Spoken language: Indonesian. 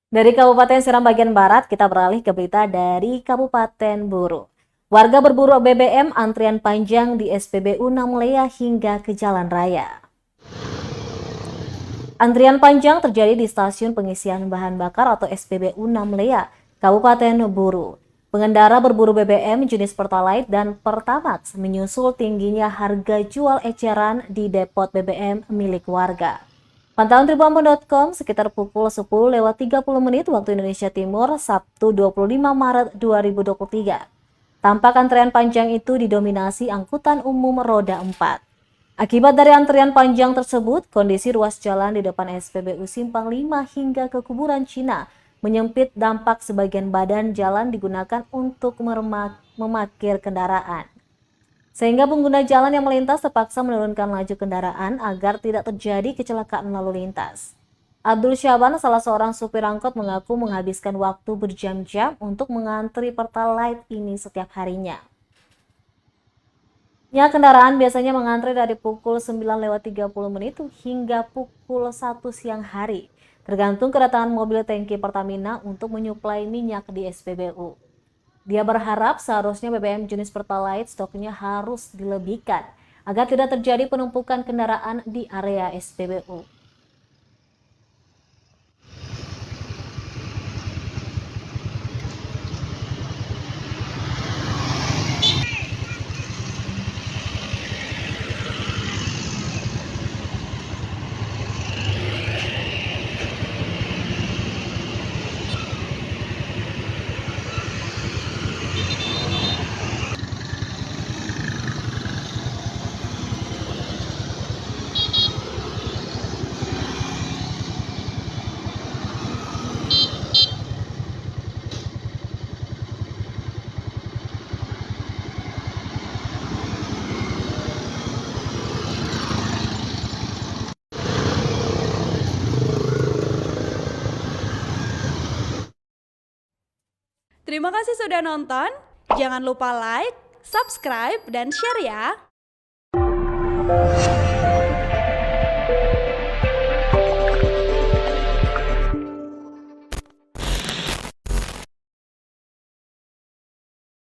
Dari Kabupaten Seram bagian Barat, kita beralih ke berita dari Kabupaten Buru. Warga berburu BBM antrian panjang di SPBU Namlea hingga ke Jalan Raya. Antrian panjang terjadi di stasiun pengisian bahan bakar atau SPBU Namlea, Kabupaten Buru. Pengendara berburu BBM jenis Pertalite dan Pertamax menyusul tingginya harga jual eceran di depot BBM milik warga. Pantauan Tribunbon.com sekitar pukul 10.30 waktu Indonesia Timur, Sabtu 25 Maret 2023. Tampak antrean panjang itu didominasi angkutan umum roda 4. Akibat dari antrian panjang tersebut, kondisi ruas jalan di depan SPBU Simpang 5 hingga ke Kuburan Cina menyempit, dampak sebagian badan jalan digunakan untuk memarkir kendaraan. Sehingga pengguna jalan yang melintas terpaksa menurunkan laju kendaraan agar tidak terjadi kecelakaan lalu lintas. Abdul Syaban, salah seorang supir angkot, mengaku menghabiskan waktu berjam-jam untuk mengantri Pertalite ini setiap harinya. Kendaraan biasanya mengantri dari pukul 9.30 hingga pukul 1 siang hari, tergantung kedatangan mobil tangki Pertamina untuk menyuplai minyak di SPBU. Dia berharap seharusnya BBM jenis Pertalite stoknya harus dilebihkan agar tidak terjadi penumpukan kendaraan di area SPBU. Terima kasih sudah nonton. Jangan lupa like, subscribe, dan share ya.